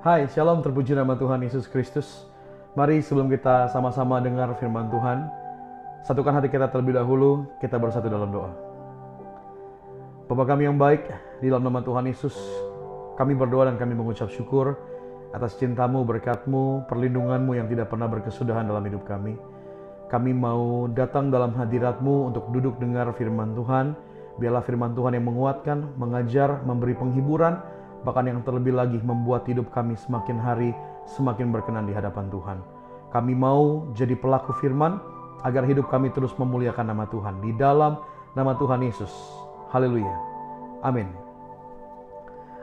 Hai, shalom, terpuji nama Tuhan Yesus Kristus. Mari sebelum kita sama-sama dengar firman Tuhan, satukan hati kita terlebih dahulu, kita bersatu dalam doa. Bapa kami yang baik, di dalam nama Tuhan Yesus, kami berdoa dan kami mengucap syukur atas cinta-Mu, berkat-Mu, perlindungan-Mu yang tidak pernah berkesudahan dalam hidup kami. Kami mau datang dalam hadirat-Mu untuk duduk dengar firman Tuhan. Biarlah firman Tuhan yang menguatkan, mengajar, memberi penghiburan, bahkan yang terlebih lagi membuat hidup kami semakin hari semakin berkenan di hadapan Tuhan. Kami mau jadi pelaku firman agar hidup kami terus memuliakan nama Tuhan. Di dalam nama Tuhan Yesus. Haleluya. Amin.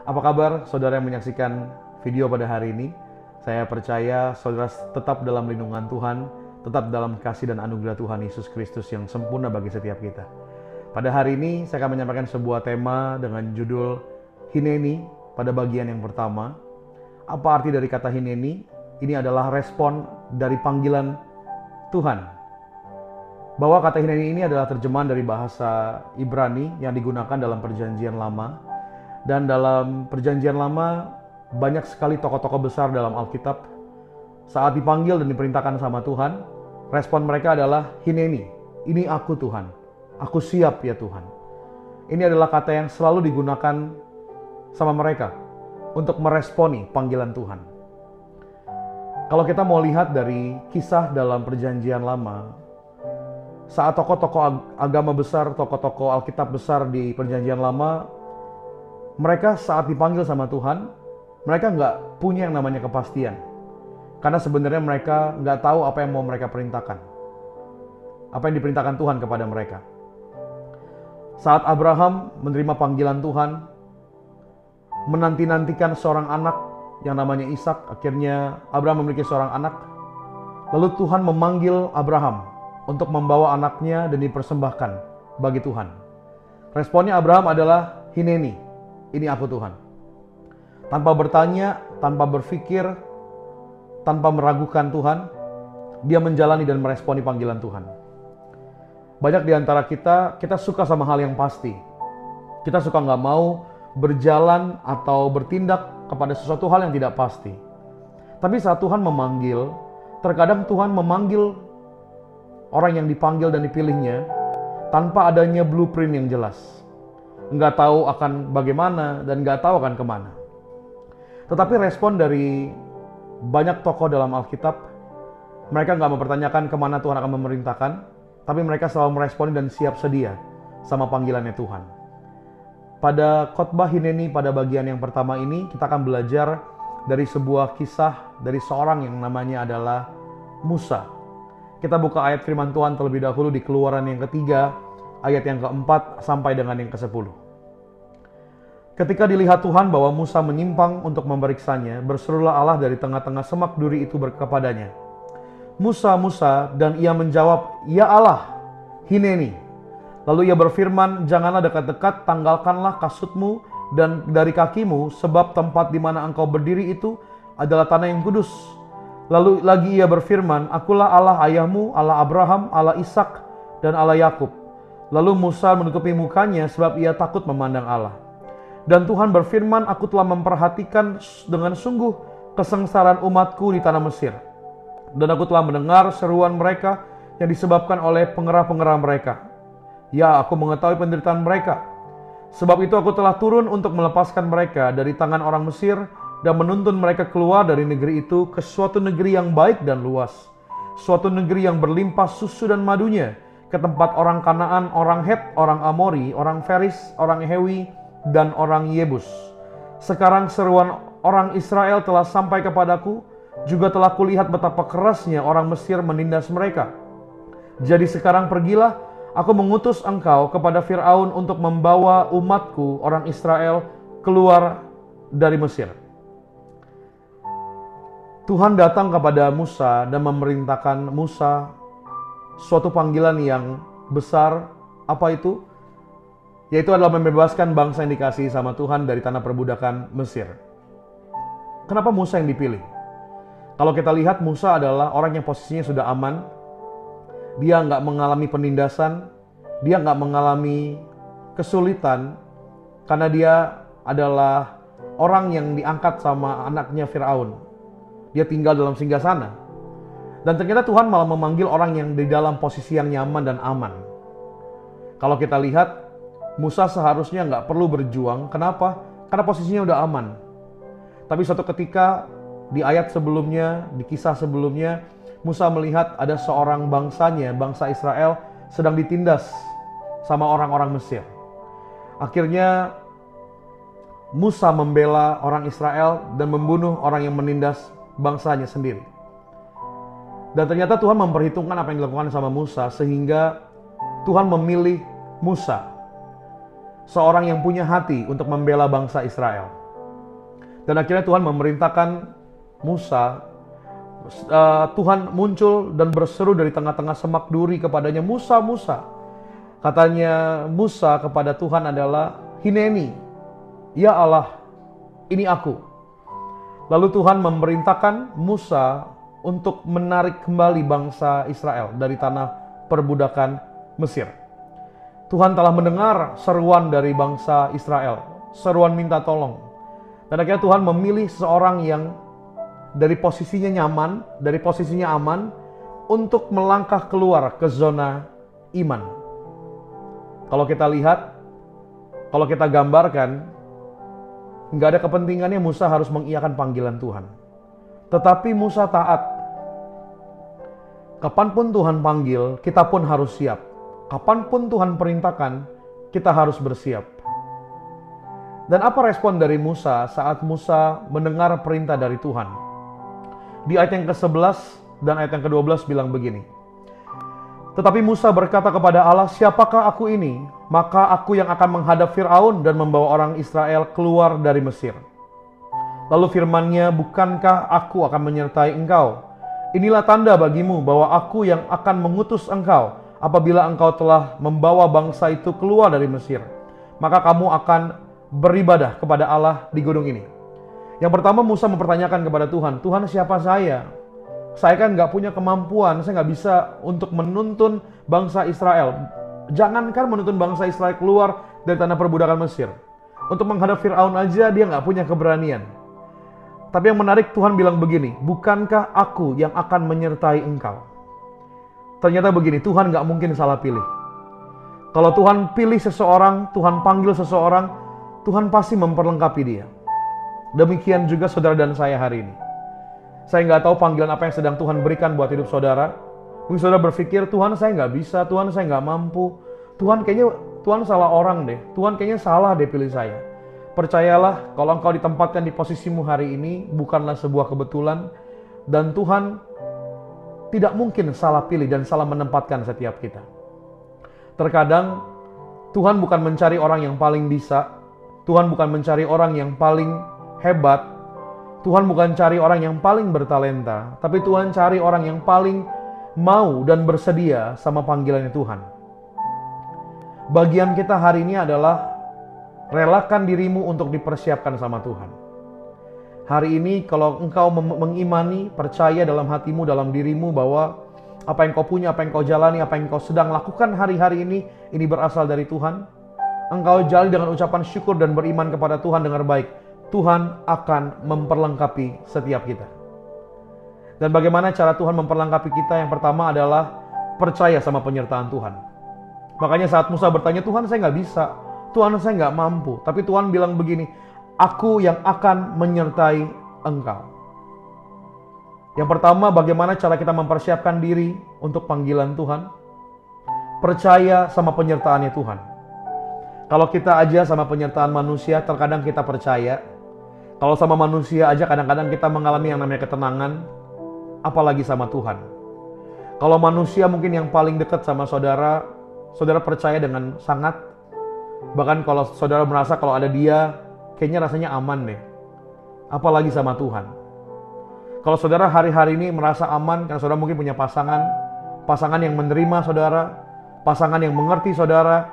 Apa kabar saudara yang menyaksikan video pada hari ini? Saya percaya saudara tetap dalam lindungan Tuhan, tetap dalam kasih dan anugerah Tuhan Yesus Kristus yang sempurna bagi setiap kita. Pada hari ini saya akan menyampaikan sebuah tema dengan judul Hineni. Pada bagian yang pertama, apa arti dari kata hineni? Ini adalah respon dari panggilan Tuhan. Bahwa kata hineni ini adalah terjemahan dari bahasa Ibrani yang digunakan dalam Perjanjian Lama. Dan dalam Perjanjian Lama banyak sekali tokoh-tokoh besar dalam Alkitab. Saat dipanggil dan diperintahkan sama Tuhan, respon mereka adalah hineni. Ini aku Tuhan, aku siap ya Tuhan. Ini adalah kata yang selalu digunakan sama mereka untuk meresponi panggilan Tuhan. Kalau kita mau lihat dari kisah dalam Perjanjian Lama, saat tokoh-tokoh agama besar, tokoh-tokoh Alkitab besar di Perjanjian Lama, mereka saat dipanggil sama Tuhan, mereka nggak punya yang namanya kepastian. Karena sebenarnya mereka nggak tahu apa yang mau mereka perintahkan. Apa yang diperintahkan Tuhan kepada mereka. Saat Abraham menerima panggilan Tuhan, menanti-nantikan seorang anak yang namanya Ishak. Akhirnya Abraham memiliki seorang anak. Lalu Tuhan memanggil Abraham untuk membawa anaknya dan dipersembahkan bagi Tuhan. Responnya Abraham adalah hineni, ini aku Tuhan. Tanpa bertanya, tanpa berpikir, tanpa meragukan Tuhan, dia menjalani dan meresponi panggilan Tuhan. Banyak di antara kita suka sama hal yang pasti. Kita suka nggak mau berjalan atau bertindak kepada sesuatu hal yang tidak pasti. Tapi saat Tuhan memanggil, terkadang Tuhan memanggil orang yang dipanggil dan dipilihnya tanpa adanya blueprint yang jelas. Nggak tahu akan bagaimana dan nggak tahu akan kemana. Tetapi respon dari banyak tokoh dalam Alkitab, mereka nggak mempertanyakan kemana Tuhan akan memerintahkan, tapi mereka selalu meresponi dan siap sedia sama panggilannya Tuhan. Pada khotbah hineni pada bagian yang pertama ini, kita akan belajar dari sebuah kisah dari seorang yang namanya adalah Musa. Kita buka ayat firman Tuhan terlebih dahulu di Keluaran yang ketiga, ayat yang keempat sampai dengan yang ke-10. Ketika dilihat Tuhan bahwa Musa menyimpang untuk memeriksanya, berserulah Allah dari tengah-tengah semak duri itu kepadanya, Musa, Musa, dan ia menjawab, Ya Allah, hineni. Lalu ia berfirman, janganlah dekat-dekat, tanggalkanlah kasutmu dan dari kakimu, sebab tempat di mana engkau berdiri itu adalah tanah yang kudus. Lalu lagi ia berfirman, akulah Allah ayahmu, Allah Abraham, Allah Ishak, dan Allah Yakub. Lalu Musa menutupi mukanya sebab ia takut memandang Allah. Dan Tuhan berfirman, aku telah memperhatikan dengan sungguh kesengsaraan umatku di tanah Mesir. Dan aku telah mendengar seruan mereka yang disebabkan oleh pengerah-pengerah mereka. Ya, aku mengetahui penderitaan mereka. Sebab itu aku telah turun untuk melepaskan mereka dari tangan orang Mesir dan menuntun mereka keluar dari negeri itu ke suatu negeri yang baik dan luas. Suatu negeri yang berlimpah susu dan madunya, ke tempat orang Kanaan, orang Het, orang Amori, orang Feris, orang Hewi, dan orang Yebus. Sekarang seruan orang Israel telah sampai kepadaku, juga telah kulihat betapa kerasnya orang Mesir menindas mereka. Jadi sekarang pergilah, aku mengutus engkau kepada Fir'aun untuk membawa umatku, orang Israel, keluar dari Mesir. Tuhan datang kepada Musa dan memerintahkan Musa suatu panggilan yang besar. Apa itu? Yaitu adalah membebaskan bangsa yang dikasihi sama Tuhan dari tanah perbudakan Mesir. Kenapa Musa yang dipilih? Kalau kita lihat, Musa adalah orang yang posisinya sudah aman. Dia nggak mengalami penindasan, dia nggak mengalami kesulitan, karena dia adalah orang yang diangkat sama anaknya Firaun. Dia tinggal dalam singgasana. Dan ternyata Tuhan malah memanggil orang yang di dalam posisi yang nyaman dan aman. Kalau kita lihat, Musa seharusnya nggak perlu berjuang. Kenapa? Karena posisinya udah aman. Tapi suatu ketika, di ayat sebelumnya, di kisah sebelumnya, Musa melihat ada seorang bangsanya, bangsa Israel, sedang ditindas sama orang-orang Mesir. Akhirnya Musa membela orang Israel dan membunuh orang yang menindas bangsanya sendiri. Dan ternyata Tuhan memperhitungkan apa yang dilakukan sama Musa, sehingga Tuhan memilih Musa, seorang yang punya hati untuk membela bangsa Israel. Dan akhirnya Tuhan memerintahkan Musa, Tuhan muncul dan berseru dari tengah-tengah semak duri kepadanya, "Musa, Musa." Katanya Musa kepada Tuhan adalah, "Hineni, ya Allah, ini aku." Lalu Tuhan memerintahkan Musa untuk menarik kembali bangsa Israel dari tanah perbudakan Mesir. Tuhan telah mendengar seruan dari bangsa Israel, seruan minta tolong. Dan akhirnya Tuhan memilih seseorang yang dari posisinya nyaman, dari posisinya aman, untuk melangkah keluar ke zona iman. Kalau kita lihat, kalau kita gambarkan, nggak ada kepentingannya Musa harus mengiyakan panggilan Tuhan. Tetapi Musa taat. Kapanpun Tuhan panggil, kita pun harus siap. Kapanpun Tuhan perintahkan, kita harus bersiap. Dan apa respon dari Musa saat Musa mendengar perintah dari Tuhan? Di ayat yang ke-11 dan ayat yang ke-12 bilang begini. Tetapi Musa berkata kepada Allah, "Siapakah aku ini? Maka aku yang akan menghadap Firaun dan membawa orang Israel keluar dari Mesir." Lalu firman-Nya, "Bukankah aku akan menyertai engkau? Inilah tanda bagimu bahwa aku yang akan mengutus engkau apabila engkau telah membawa bangsa itu keluar dari Mesir. Maka kamu akan beribadah kepada Allah di gunung ini." Yang pertama Musa mempertanyakan kepada Tuhan, "Tuhan, siapa saya? Saya kan nggak punya kemampuan, saya nggak bisa untuk menuntun bangsa Israel. Jangankan menuntun bangsa Israel keluar dari tanah perbudakan Mesir. Untuk menghadap Firaun aja dia nggak punya keberanian." Tapi yang menarik, Tuhan bilang begini, "Bukankah aku yang akan menyertai engkau?" Ternyata begini, Tuhan nggak mungkin salah pilih. Kalau Tuhan pilih seseorang, Tuhan panggil seseorang, Tuhan pasti memperlengkapi dia. Demikian juga saudara dan saya hari ini. Saya nggak tahu panggilan apa yang sedang Tuhan berikan buat hidup saudara. Mungkin saudara berpikir, "Tuhan, saya nggak bisa, Tuhan, saya nggak mampu. Tuhan salah orang deh. Tuhan kayaknya salah deh pilih saya." Percayalah, kalau engkau ditempatkan di posisimu hari ini, bukanlah sebuah kebetulan. Dan Tuhan tidak mungkin salah pilih dan salah menempatkan setiap kita. Terkadang, Tuhan bukan mencari orang yang paling bisa. Tuhan bukan mencari orang yang paling hebat. Tuhan bukan cari orang yang paling bertalenta. Tapi Tuhan cari orang yang paling mau dan bersedia sama panggilannya Tuhan. Bagian kita hari ini adalah relakan dirimu untuk dipersiapkan sama Tuhan. Hari ini kalau engkau mengimani, percaya dalam hatimu, dalam dirimu bahwa apa yang kau punya, apa yang kau jalani, apa yang kau sedang lakukan hari-hari ini berasal dari Tuhan. Engkau jalani dengan ucapan syukur dan beriman kepada Tuhan dengan baik. Tuhan akan memperlengkapi setiap kita. Dan bagaimana cara Tuhan memperlengkapi kita? Yang pertama adalah percaya sama penyertaan Tuhan. Makanya saat Musa bertanya, "Tuhan, saya nggak bisa. Tuhan, saya nggak mampu." Tapi Tuhan bilang begini, "Aku yang akan menyertai engkau." Yang pertama, bagaimana cara kita mempersiapkan diri untuk panggilan Tuhan? Percaya sama penyertaannya Tuhan. Kalau kita aja sama penyertaan manusia, terkadang kita percaya. Kalau sama manusia aja kadang-kadang kita mengalami yang namanya ketenangan, apalagi sama Tuhan. Kalau manusia mungkin yang paling dekat sama saudara, saudara percaya dengan sangat. Bahkan kalau saudara merasa kalau ada dia, kayaknya rasanya aman deh. Apalagi sama Tuhan. Kalau saudara hari-hari ini merasa aman, karena saudara mungkin punya pasangan yang menerima saudara, pasangan yang mengerti saudara,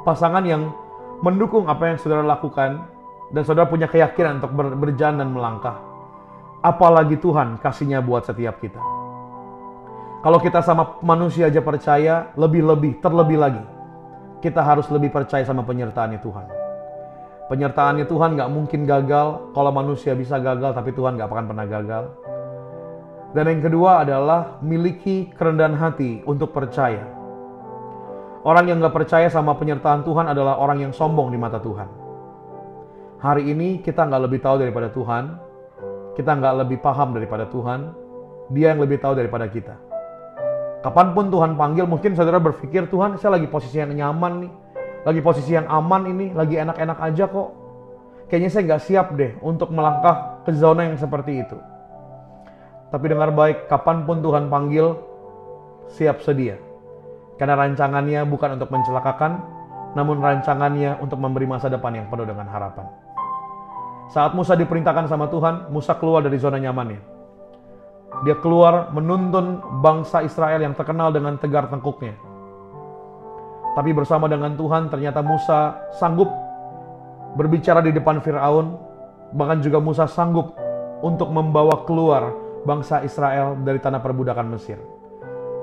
pasangan yang mendukung apa yang saudara lakukan, dan saudara punya keyakinan untuk berjalan dan melangkah. Apalagi Tuhan kasihnya buat setiap kita. Kalau kita sama manusia aja percaya, terlebih lagi, kita harus lebih percaya sama penyertaannya Tuhan. Penyertaannya Tuhan gak mungkin gagal. Kalau manusia bisa gagal, tapi Tuhan gak akan pernah gagal. Dan yang kedua adalah miliki kerendahan hati untuk percaya. Orang yang gak percaya sama penyertaan Tuhan adalah orang yang sombong di mata Tuhan. Hari ini kita gak lebih tahu daripada Tuhan. Kita gak lebih paham daripada Tuhan. Dia yang lebih tahu daripada kita. Kapanpun Tuhan panggil, mungkin saudara berpikir, Tuhan saya lagi posisi yang nyaman nih. Lagi posisi yang aman ini, lagi enak-enak aja kok. Kayaknya saya gak siap deh untuk melangkah ke zona yang seperti itu. Tapi dengar baik, kapanpun Tuhan panggil, siap sedia. Karena rancangannya bukan untuk mencelakakan, namun rancangannya untuk memberi masa depan yang penuh dengan harapan. Saat Musa diperintahkan sama Tuhan, Musa keluar dari zona nyamannya. Dia keluar menuntun bangsa Israel yang terkenal dengan tegar tengkuknya. Tapi bersama dengan Tuhan, ternyata Musa sanggup berbicara di depan Firaun. Bahkan juga Musa sanggup untuk membawa keluar bangsa Israel dari tanah perbudakan Mesir.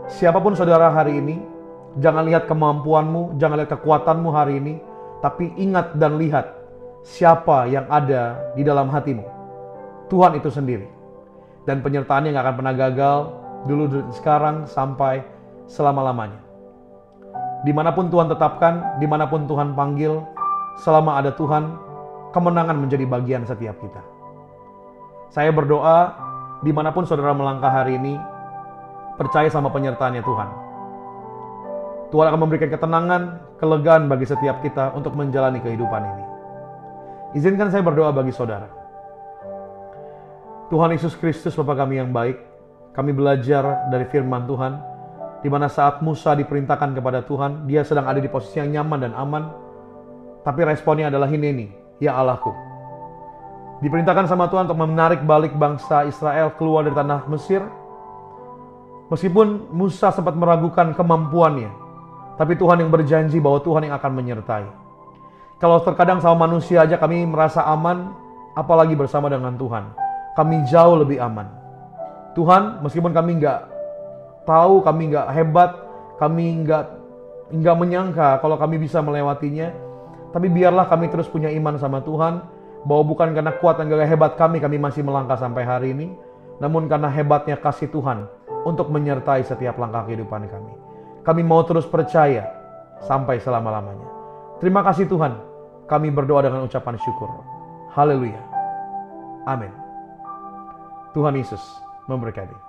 Siapapun saudara hari ini, jangan lihat kemampuanmu, jangan lihat kekuatanmu hari ini, tapi ingat dan lihat siapa yang ada di dalam hatimu. Tuhan itu sendiri. Dan penyertaannya gak akan pernah gagal, dulu, sekarang, sampai selama-lamanya. Dimanapun Tuhan tetapkan, dimanapun Tuhan panggil, selama ada Tuhan, kemenangan menjadi bagian setiap kita. Saya berdoa, dimanapun saudara melangkah hari ini, percaya sama penyertaannya Tuhan. Tuhan akan memberikan ketenangan, kelegaan bagi setiap kita untuk menjalani kehidupan ini. Izinkan saya berdoa bagi saudara. Tuhan Yesus Kristus, Bapa kami yang baik, kami belajar dari firman Tuhan, di mana saat Musa diperintahkan kepada Tuhan, dia sedang ada di posisi yang nyaman dan aman, tapi responnya adalah hineni, ya Allahku. Diperintahkan sama Tuhan untuk menarik balik bangsa Israel keluar dari tanah Mesir. Meskipun Musa sempat meragukan kemampuannya, tapi Tuhan yang berjanji bahwa Tuhan yang akan menyertai. Kalau terkadang sama manusia aja kami merasa aman, apalagi bersama dengan Tuhan. Kami jauh lebih aman. Tuhan, meskipun kami nggak tahu, kami nggak hebat, kami nggak menyangka kalau kami bisa melewatinya, tapi biarlah kami terus punya iman sama Tuhan, bahwa bukan karena kuat dan gagah hebat kami masih melangkah sampai hari ini, namun karena hebatnya kasih Tuhan untuk menyertai setiap langkah kehidupan kami. Kami mau terus percaya sampai selama-lamanya. Terima kasih Tuhan, kami berdoa dengan ucapan syukur. Haleluya. Amin. Tuhan Yesus memberkati.